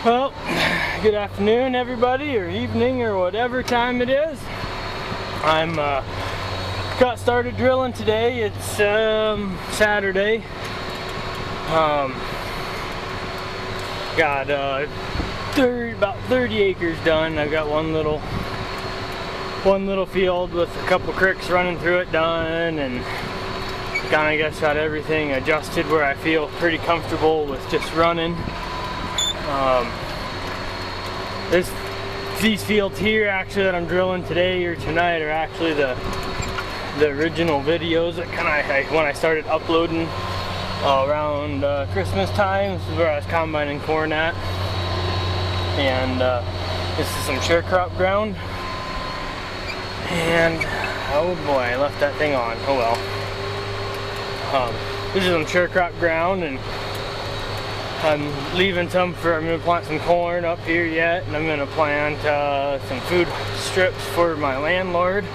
Well, good afternoon everybody, or evening, or whatever time it is. I'm got started drilling today. It's Saturday. Got about 30 acres done. I've got one little field with a couple creeks running through it done, and kind of got everything adjusted where I feel pretty comfortable with just running. These fields here actually that I'm drilling today or tonight are actually the original videos that when I started uploading around Christmas time. This is where I was combining corn at, and this is some sharecrop ground. And oh boy, I left that thing on. Oh well. This is some sharecrop ground, and I'm leaving some I'm going to plant some corn up here yet, and I'm going to plant some food strips for my landlord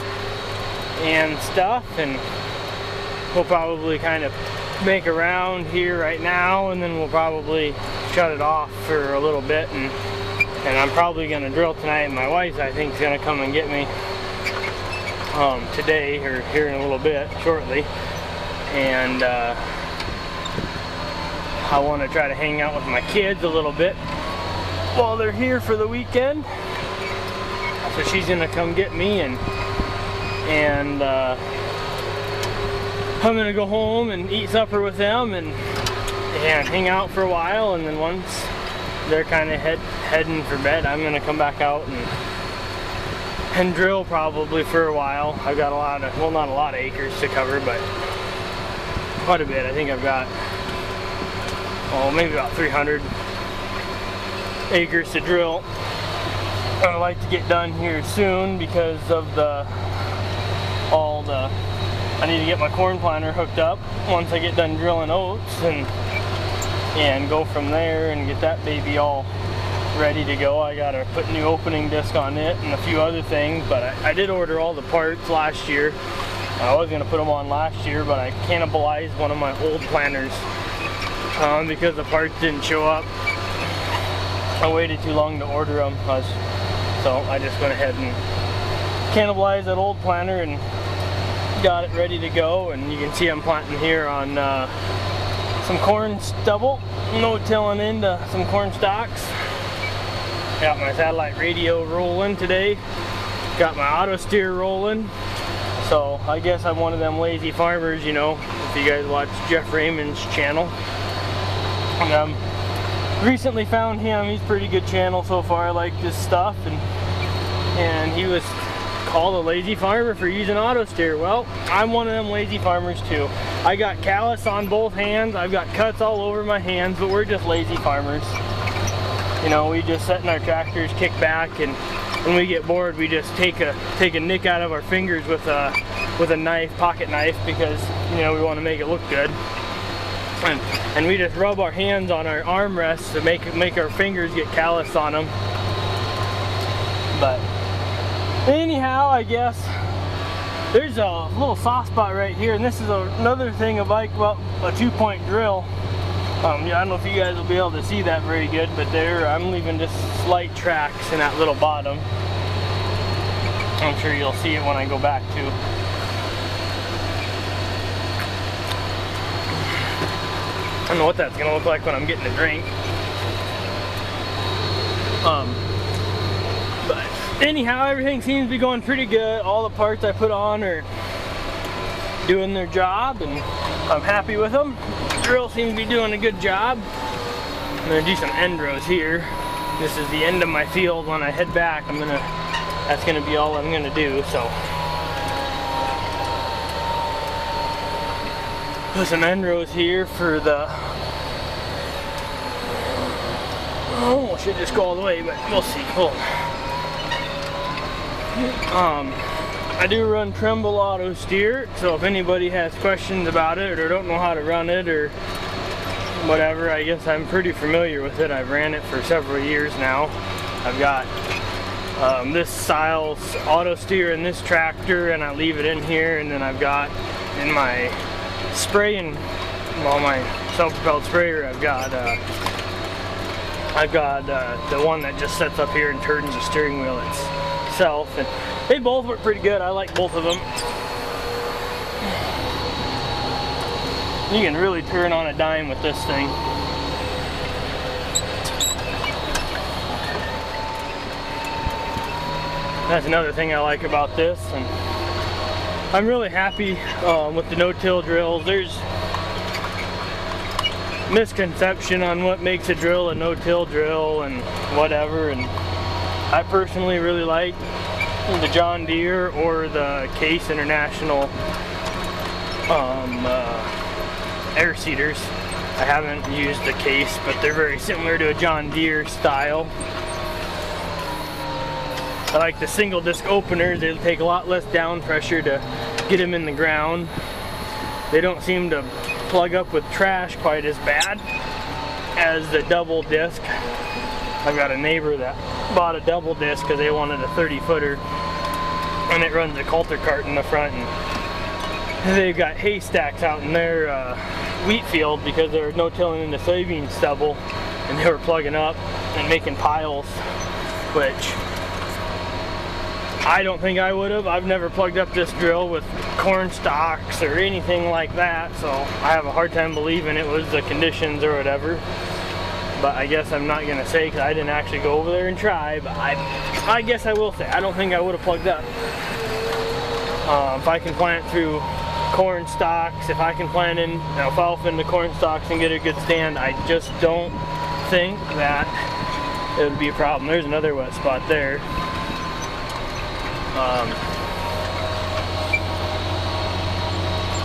and stuff, and we'll probably kind of make a round here right now, and then we'll probably shut it off for a little bit, and I'm probably going to drill tonight. My wife, I think, is going to come and get me today, or here in a little bit, shortly, and I want to try to hang out with my kids a little bit while they're here for the weekend. So she's gonna come get me, and I'm gonna go home and eat supper with them and hang out for a while, and then once they're kind of heading for bed, I'm gonna come back out and drill probably for a while. I've got a lot of, well, not a lot of acres to cover, but quite a bit. I think I've got, oh, maybe about 300 acres to drill. I'd like to get done here soon because of I need to get my corn planter hooked up once I get done drilling oats, and go from there and get that baby all ready to go. I gotta put a new opening disc on it and a few other things, but I did order all the parts last year. I was gonna put them on last year, but I cannibalized one of my old planters because the parts didn't show up. I waited too long to order them, so I just went ahead and cannibalized that old planter and got it ready to go. And you can see I'm planting here on some corn stubble, no-tilling into some corn stalks. Got my satellite radio rolling today, got my auto steer rolling. So I guess I'm one of them lazy farmers, you know, if you guys watch Jeff Raymond's channel. And recently found him. He's a pretty good channel so far. I like this stuff, and he was called a lazy farmer for using auto steer. Well, I'm one of them lazy farmers too. I got callus on both hands. I've got cuts all over my hands, but we're just lazy farmers. You know, we just sit in our tractors, kick back, and when we get bored, we just take a nick out of our fingers with a knife, pocket knife, because, you know, we want to make it look good. And we just rub our hands on our armrests to make our fingers get callus on them. But anyhow, I guess there's a little soft spot right here, and this is another thing of like, well, a 2-point drill. Yeah, I don't know if you guys will be able to see that very good, but I'm leaving just slight tracks in that little bottom. I'm sure you'll see it when I go back too. I don't know what that's gonna look like when I'm getting a drink. But anyhow, everything seems to be going pretty good. All the parts I put on are doing their job, and I'm happy with them. The drill seems to be doing a good job. I'm gonna do some end rows here. This is the end of my field. When I head back, that's gonna be all I'm gonna do. So put some end rows here for the, oh, should just go all the way, but we'll see. Hold on. I do run Trimble auto steer, so if anybody has questions about it or don't know how to run it or whatever, I guess I'm pretty familiar with it. I've ran it for several years now. I've got this style's auto steer in this tractor, and I leave it in here, and then I've got in my spraying, well, my self-propelled sprayer, I've got I've got the one that just sets up here and turns the steering wheel itself, and they both work pretty good. I like both of them. You can really turn on a dime with this thing. That's another thing I like about this, and I'm really happy with the no-till drills. There's misconception on what makes a drill a no-till drill and whatever, and I personally really like the John Deere or the Case International air seeders. I haven't used the Case, but they're very similar to a John Deere style. I like the single disc openers. They take a lot less down pressure to get them in the ground. They don't seem to plug up with trash quite as bad as the double disc. I've got a neighbor that bought a double disc because they wanted a 30-footer, and it runs a coulter cart in the front, and they've got haystacks out in their wheat field because they were no-tilling into soybean stubble, and they were plugging up and making piles, which I don't think I would have. I've never plugged up this drill with corn stalks or anything like that, so I have a hard time believing it was the conditions or whatever. But I guess I'm not gonna say because I didn't actually go over there and try, but I guess I will say I don't think I would have plugged up. If I can plant through corn stalks, if I can plant in alfalfa into corn stalks and get a good stand, I just don't think that it would be a problem. There's another wet spot there.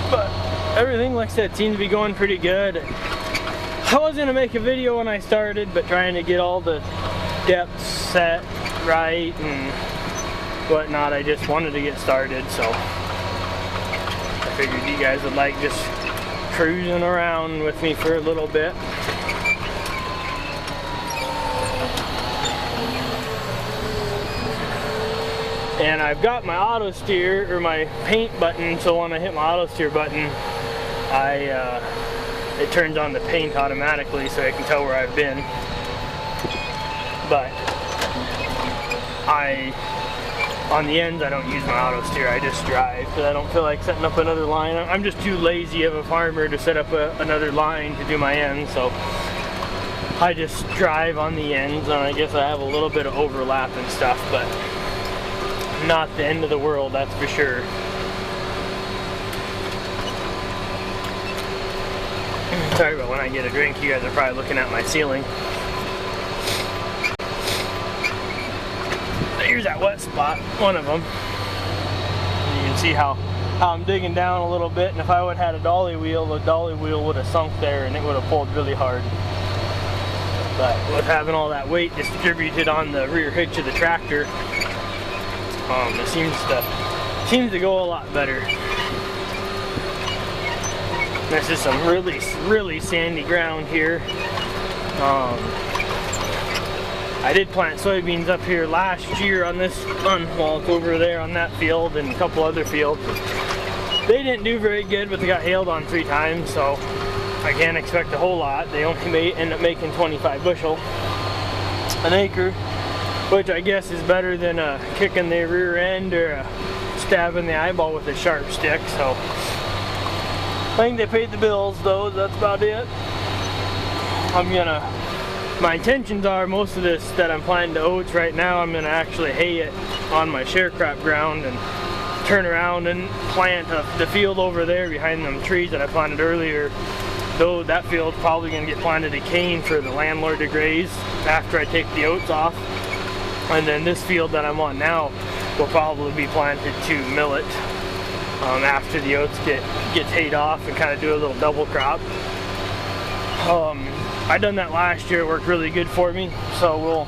But everything, like I said, seems to be going pretty good. I was going to make a video when I started, but trying to get all the depths set right and whatnot, I just wanted to get started, so I figured you guys would like just cruising around with me for a little bit. And I've got my auto steer, or my paint button, so when I hit my auto steer button, it turns on the paint automatically so I can tell where I've been. But on the ends, I don't use my auto steer, I just drive, because I don't feel like setting up another line. I'm just too lazy of a farmer to set up another line to do my ends, so I just drive on the ends, and I guess I have a little bit of overlap and stuff, but not the end of the world, that's for sure. Sorry about when I get a drink, you guys are probably looking at my ceiling. Here's that wet spot, one of them. And you can see how I'm digging down a little bit, and if I would have had a dolly wheel, the dolly wheel would have sunk there and it would have pulled really hard. But with having all that weight distributed on the rear hitch of the tractor, it seems to go a lot better. This is some really sandy ground here. I did plant soybeans up here last year on this unwalk over there on that field and a couple other fields. They didn't do very good, but they got hailed on 3 times, so I can't expect a whole lot. They only may end up making 25 bushel an acre, which I guess is better than kicking the rear end or stabbing the eyeball with a sharp stick. So I think they paid the bills though, that's about it. My intentions are most of this that I'm planting to oats right now, I'm gonna actually hay it on my sharecrop ground and turn around and plant the field over there behind them trees that I planted earlier. Though that field's probably gonna get planted to cane for the landlord to graze after I take the oats off. And then this field that I'm on now will probably be planted to millet after the oats gets hayed off and kind of do a little double crop. I done that last year, it worked really good for me, so we'll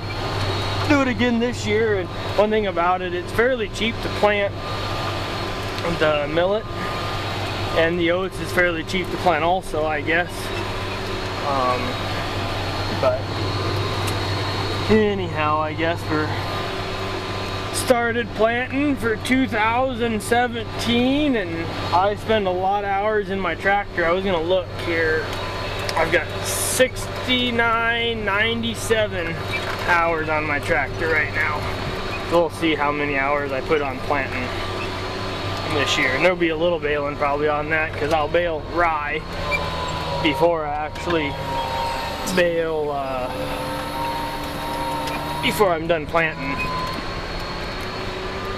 do it again this year. And one thing about it, it's fairly cheap to plant the millet, and the oats is fairly cheap to plant also, I guess. But anyhow, I guess we're started planting for 2017, and I spend a lot of hours in my tractor. I was gonna look here. I've got 69.97 hours on my tractor right now. We'll see how many hours I put on planting this year. And there'll be a little baling probably on that, because I'll bale rye before I actually bale, before I'm done planting.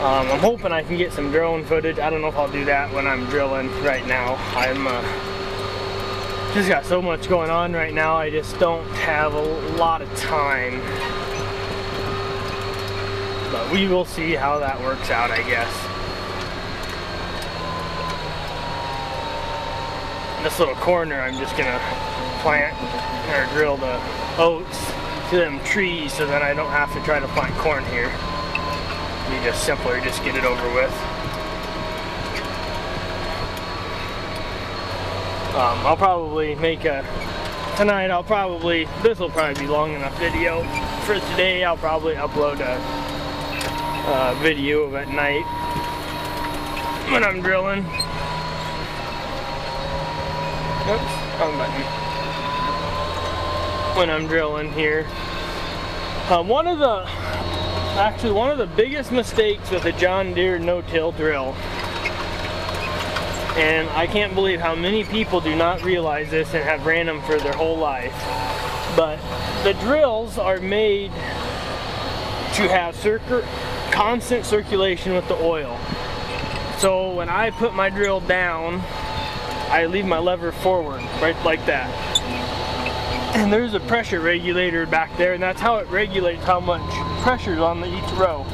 I'm hoping I can get some drone footage. I don't know if I'll do that when I'm drilling right now. I'm just got so much going on right now, I just don't have a lot of time. But we will see how that works out, I guess. This little corner, I'm just gonna plant or drill the oats to them trees, so then I don't have to try to plant corn here. It'll be just simpler, just get it over with. I'll probably make a, tonight I'll probably, this will probably be long enough video for today. I'll probably upload a video of at night when I'm drilling. Oops, wrong button. When I'm drilling here. One of the biggest mistakes with a John Deere no-till drill, and I can't believe how many people do not realize this and have ran them for their whole life, but the drills are made to have constant circulation with the oil. So when I put my drill down, I leave my lever forward, right like that. And there's a pressure regulator back there, and that's how it regulates how much pressure is on each row.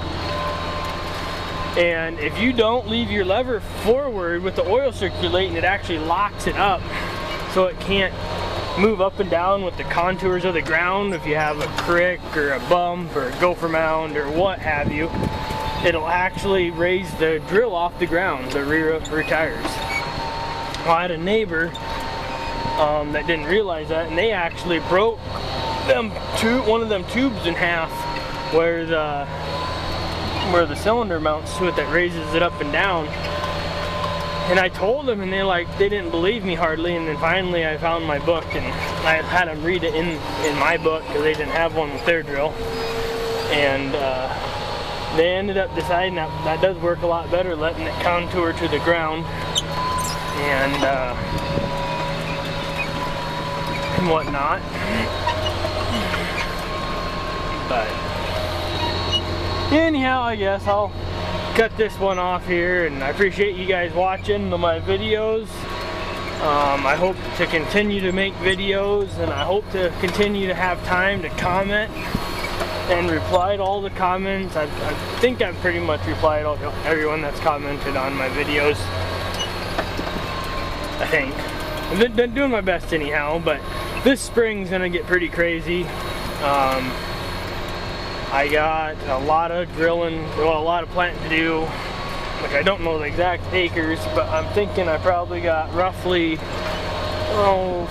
And if you don't leave your lever forward with the oil circulating, it actually locks it up so it can't move up and down with the contours of the ground. If you have a crick or a bump or a gopher mound or what have you, it'll actually raise the drill off the ground, the rear tires. Well, I had a neighbor that didn't realize that, and they actually broke one of them tubes in half where the cylinder mounts to it that raises it up and down. And I told them, and they didn't believe me hardly. And then finally I found my book, and I had them read it in my book, because they didn't have one with their drill. And they ended up deciding that does work a lot better, letting it contour to the ground and whatnot. But anyhow, I guess I'll cut this one off here, and I appreciate you guys watching my videos. I hope to continue to make videos, and I hope to continue to have time to comment and reply to all the comments. I think I've pretty much replied to everyone that's commented on my videos. I think. I've been doing my best anyhow, but this spring's gonna get pretty crazy. I got a lot of drilling, well, a lot of planting to do, which I don't know the exact acres, but I'm thinking I probably got roughly, 4.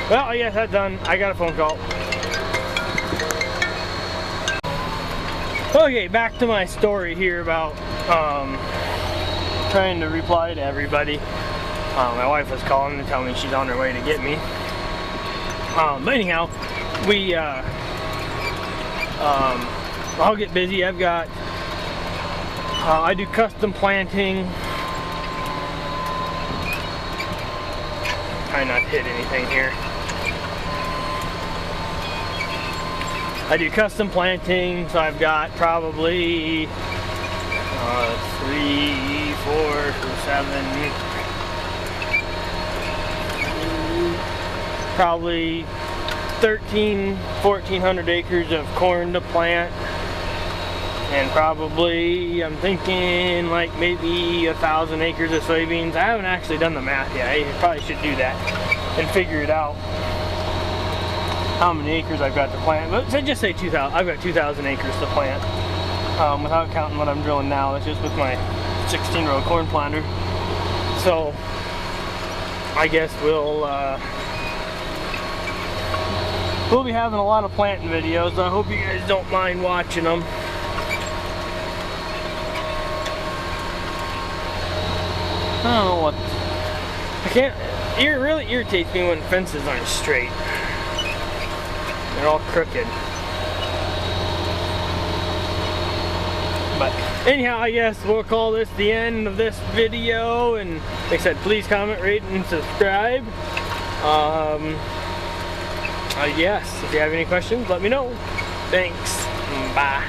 Well, I guess that's done. I got a phone call. Okay, back to my story here about trying to reply to everybody. My wife was calling to tell me she's on her way to get me. But anyhow, I'll get busy. I've got, I do custom planting. Try not to hit anything here. I do custom planting, so I've got probably 3, 4, 7, probably 1,400 acres of corn to plant, and probably, I'm thinking, like maybe 1,000 acres of soybeans. I haven't actually done the math yet. I probably should do that and figure it out, how many acres I've got to plant. But so just say 2,000. I've got 2,000 acres to plant, without counting what I'm drilling now. It's just with my 16-row corn planter. So I guess we'll be having a lot of planting videos. I hope you guys don't mind watching them. I don't know what. I can't. It really irritates me when fences aren't straight. They're all crooked. But anyhow, I guess we'll call this the end of this video. And like I said, please comment, rate, and subscribe. I guess if you have any questions, let me know. Thanks. Bye.